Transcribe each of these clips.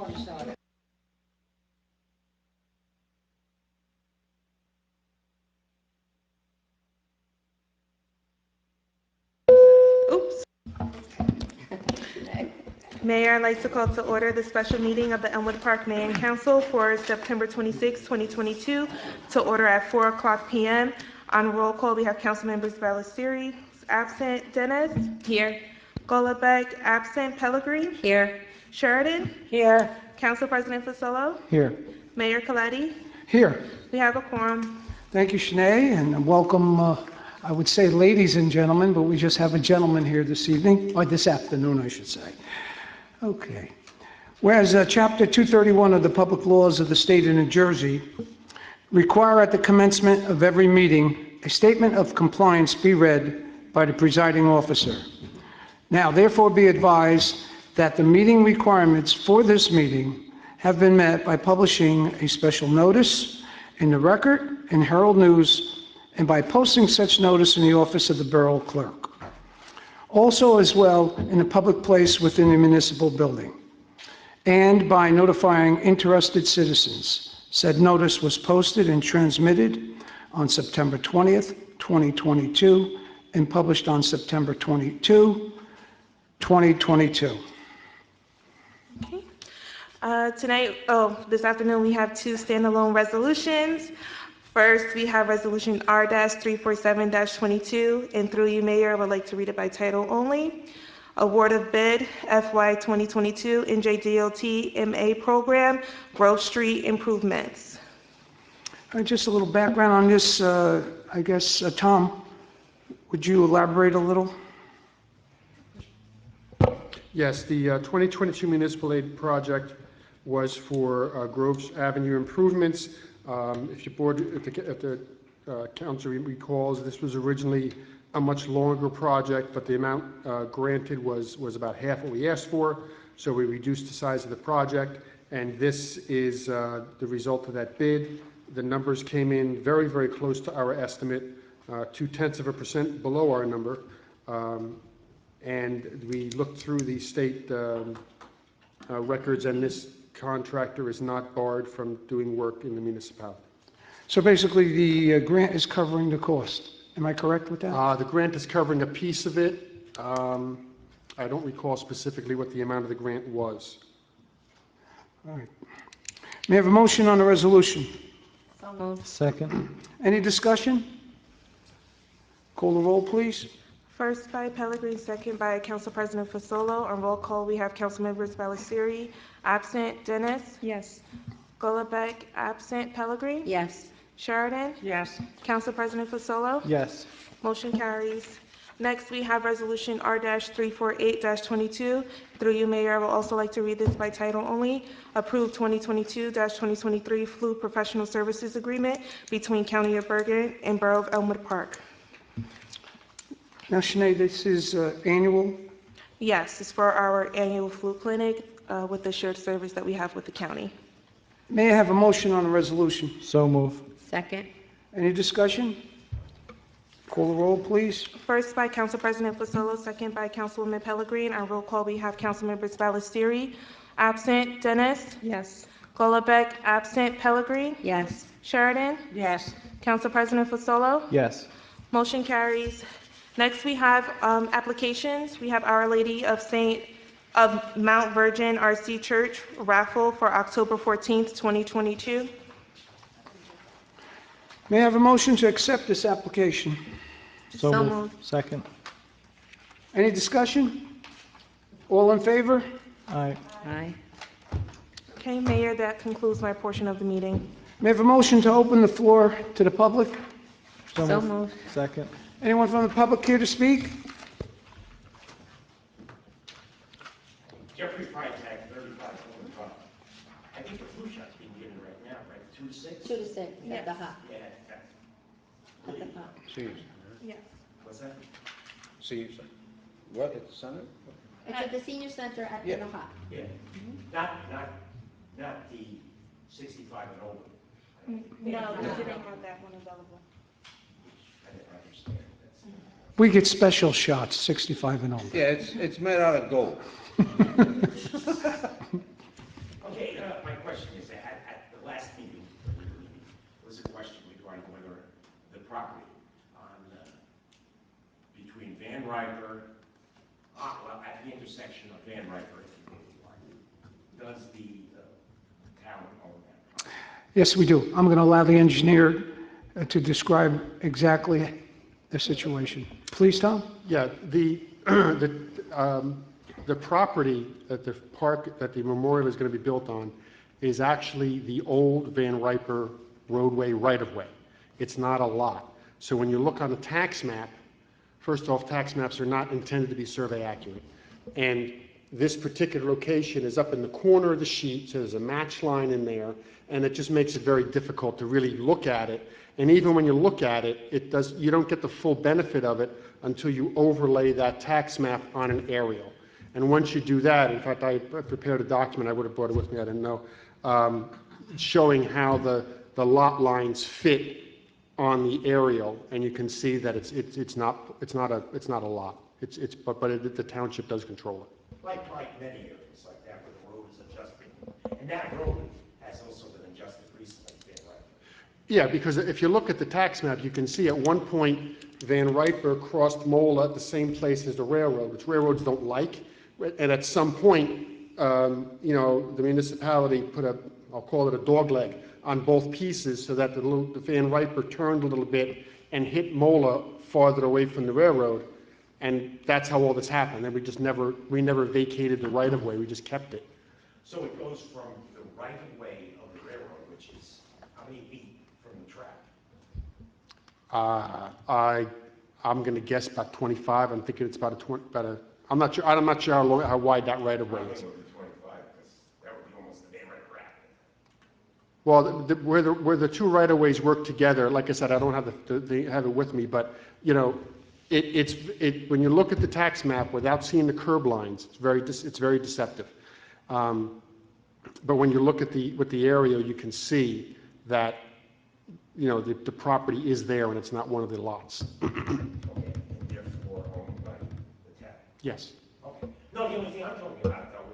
Oops. Mayor, I'd like to call to order the special meeting of the Elmwood Park Mayor and Council for September 26, 2022, to order at 4:00 p.m. On roll call, we have Council Members Ballesteri, absent. Dennis? Here. Golombek, absent. Pellegrin? Here. Sheridan? Here. Council President Fasolo? Here. Mayor Coletti? Here. We have a quorum. Thank you, Shanae, and welcome, I would say ladies and gentlemen, but we just have a gentleman here this evening, or this afternoon, I should say. Okay. Whereas Chapter 231 of the Public Laws of the State of New Jersey require at the commencement of every meeting a statement of compliance be read by the presiding officer. Now, therefore, be advised that the meeting requirements for this meeting have been met by publishing a special notice in the Record and Herald News and by posting such notice in the office of the Borough Clerk. Also, as well, in a public place within the municipal building, and by notifying interested citizens. Said notice was posted and transmitted on September 20th, 2022, and published on September 22, 2022. Okay. This afternoon, we have two standalone resolutions. First, we have Resolution R-347-22, and through you, Mayor, I would like to read it by title only. Award of bid FY 2022 NJDOT MA Program, Grove Street Improvements. Just a little background on this, I guess, Tom, would you elaborate a little? Yes, the 2022 municipal aid project was for Groves Avenue improvements. If the council recalls, this was originally a much longer project, but the amount granted was about half what we asked for, so we reduced the size of the project, and this is the result of that bid. The numbers came in very, very close to our estimate, 0.2% below our number, and we looked through the state records, and this contractor is not barred from doing work in the municipality. So basically, the grant is covering the cost. Am I correct with that? The grant is covering a piece of it. I don't recall specifically what the amount of the grant was. All right. May I have a motion on the resolution? So moved. Second. Any discussion? Call the roll, please. First by Pellegrin, second by Council President Fasolo. On roll call, we have Council Members Ballesteri, absent. Dennis? Yes. Golombek, absent. Pellegrin? Yes. Sheridan? Yes. Council President Fasolo? Yes. Motion carries. Next, we have Resolution R-348-22. Through you, Mayor, I would also like to read this by title only. Approve 2022-2023 Flu Professional Services Agreement between County of Bergen and Borough of Elmwood Park. Now, Shanae, this is annual. Yes, it's for our annual flu clinic with the shared service that we have with the county. May I have a motion on the resolution? So move. Second. Any discussion? Call the roll, please. First by Council President Fasolo, second by Councilwoman Pellegrin. On roll call, we have Council Members Ballesteri, absent. Dennis? Yes. Golombek, absent. Pellegrin? Yes. Sheridan? Yes. Council President Fasolo? Yes. Motion carries. Next, we have applications. We have Our Lady of Mount Virgin RC Church raffle for October 14th, 2022. May I have a motion to accept this application? So So move. moved. Second. Any discussion? All in favor? Aye. Aye. Okay, Mayor, that concludes my portion of the meeting. May I have a motion to open the floor to the public? So moved. Second. Anyone from the public here to speak? Jeffrey Freitag, 35 Fulton Drive. I think the flu shot's being given right now, right? 2 to 6? 2 to 6 at the hut. Yeah, At the hut. Yes. what's that? What, at the center? It's at the senior center at the hut. Yeah. Not the 65 and older. No, we didn't have that one available. I didn't understand. We get special shots, 65 and older. Yeah, it's made out of gold. Okay, Riper, well, at the intersection of Van Riper, if you really like, does the town own that property? Yes, we do. I'm going to allow the engineer to describe exactly the situation. Please, Tom? Yeah, the property that the park, that the memorial is going to be built on is actually the old Van Riper roadway right-of-way. It's not a lot. So when you look on the tax map, first off, tax maps are not intended to be survey accurate. And this particular location is up in the corner of the sheet, so there's a match line in there, and it just makes it very difficult to really look at it. And even when you look at it, you don't get the full benefit of it until you overlay that tax map on an aerial. And once you do that, in fact, I prepared a document, I would have brought it with me, I didn't know, showing how the lot lines fit on the aerial, and you can see that it's not a lot. But the township does control it. Like many areas like that where the road is adjusted. And that road has also been adjusted recently, Van Riper. Yeah, because if you look at the tax map, you can see at one point Van Riper crossed Mola at the same place as the railroad, which railroads don't like. And at some point, the municipality put I'll call it a dog leg on both pieces so that the Van Riper turned a little bit and hit Mola farther away from the railroad. And that's how all this happened. And we never vacated the right of way. We just kept it. So it goes from the right of way of the railroad, which is how many feet from the track? I'm going to guess about 25. I'm thinking it's I'm not sure how wide that right of way is. It would be 25, because that would be almost the Van Riper Avenue. Well, where the two right of ways work together, like I said, I don't have have it with me, but when you look at the tax map without seeing the curb lines, it's very deceptive. But when you look at with the aerial, you can see that the property is there and it's not one of the lots. Okay, and therefore owned by the town. Yes. Okay. No, the only thing I'm talking about though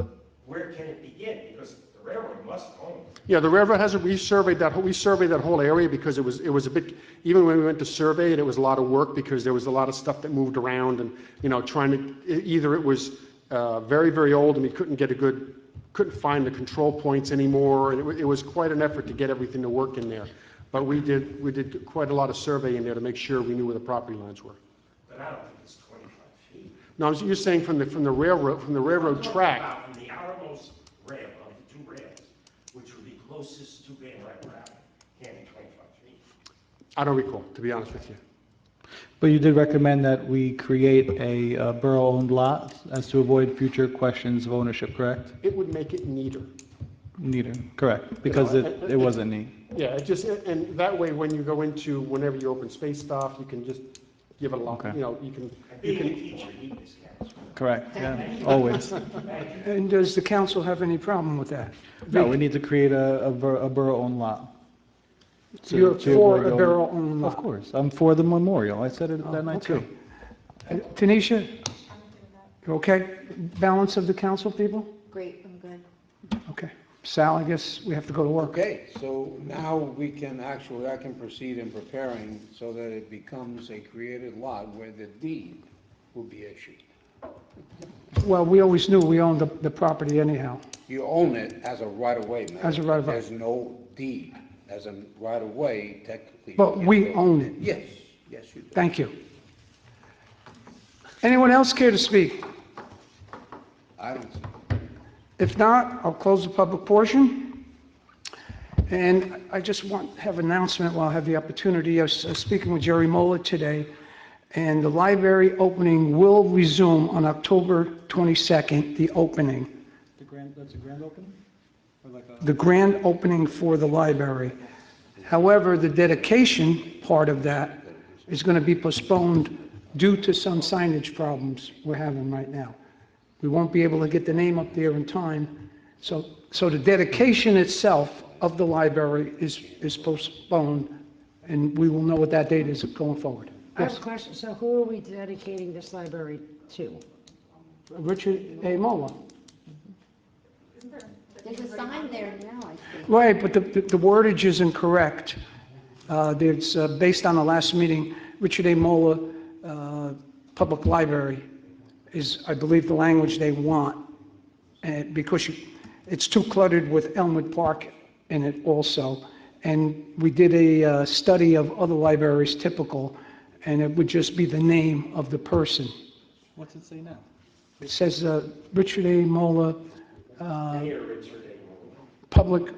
is where can it begin? Because the railroad must own it. Yeah, the railroad we surveyed that whole area because it was a bit, even when we went to survey it, it was a lot of work because there was a lot of stuff that moved around and, either it was very, very old and we couldn't find the control points anymore. And it was quite an effort to get everything to work in there. But we did quite a lot of survey in there to make sure we knew where the property lines were. But I don't think it's 25 feet. No, you're saying from the railroad track. From the outermost rail of the two rails, which would be closest to Van Riper Avenue, can't be 25 feet. I don't recall, to be honest with you. But you did recommend that we create a borough-owned lot as to avoid future questions of ownership, correct? It would make it neater. Neither, correct, because it wasn't neat. Yeah, and that way when you go into, whenever you open space stuff, you can just give it a lot, Okay. you can. And being a teacher, neatness counts. Correct, yeah, always. And does the council have any problem with that? No, we need to create a borough-owned lot. to- You're to for avoid a going- borough-owned lot? Of course, I'm for the memorial, I said it that night Okay. too. Tanisha? You okay? Balance of the council people? Great, I'm good. Okay. Sal, I guess we have to go to work. Okay, so now I can proceed in preparing so that it becomes a created lot where the deed will be issued. Well, we always knew we owned the property anyhow. You own it as a right-of-way, Mayor. As a right-of-way. There's no deed. As a right-of-way, technically. But you we can't own build. it. Yes, yes, you do. Thank you. Anyone else care to speak? I don't see. If not, I'll close the public portion. And I just have an announcement while I have the opportunity. I was speaking with Jerry Mola today, and the library opening will resume on October 22nd, the opening. That's a grand opening? The grand opening for the library. However, the dedication part of that is going to be postponed due to some signage problems we're having right now. We won't be able to get the name up there in time. So the dedication itself of the library is postponed, and we will know what that date is going forward. I have a Yes, question. So who are we dedicating this library to? Richard A. Mola. There's a sign there now, I see. Right, but the wordage is incorrect. It's based on the last meeting, Richard A. Mola public library is, I believe, the language they want, and because it's too cluttered with Elmwood Park in it also. And we did a study of other libraries typical, and it would just be the name of the person. What's it say now? It says Richard A. Mola, Mayor Richard A.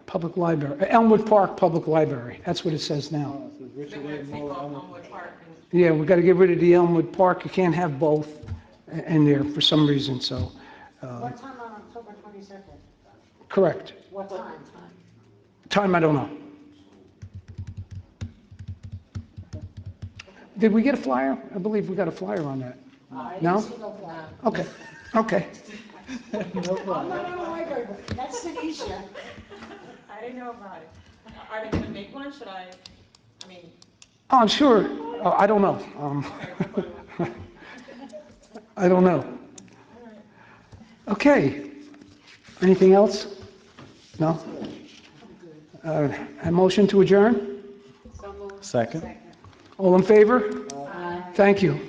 Public Library, Elmwood Park Public Library, that's what it says now. Oh, it says Richard A. Muller. Yeah, we got to get rid of the Elmwood Park, you can't have both in there for some reason, so, What time on October 22nd? correct. What time? Time, I don't know. Did we get a flyer? I believe we got a flyer on that. No? Okay, okay. I'm not on the library, but that's Tanisha. I didn't know about it. Are they gonna make one? Should I mean, Oh, I'm sure, oh, I don't know. I don't know. Okay. Anything else? No? A motion to adjourn? Second? All in favor? Thank you.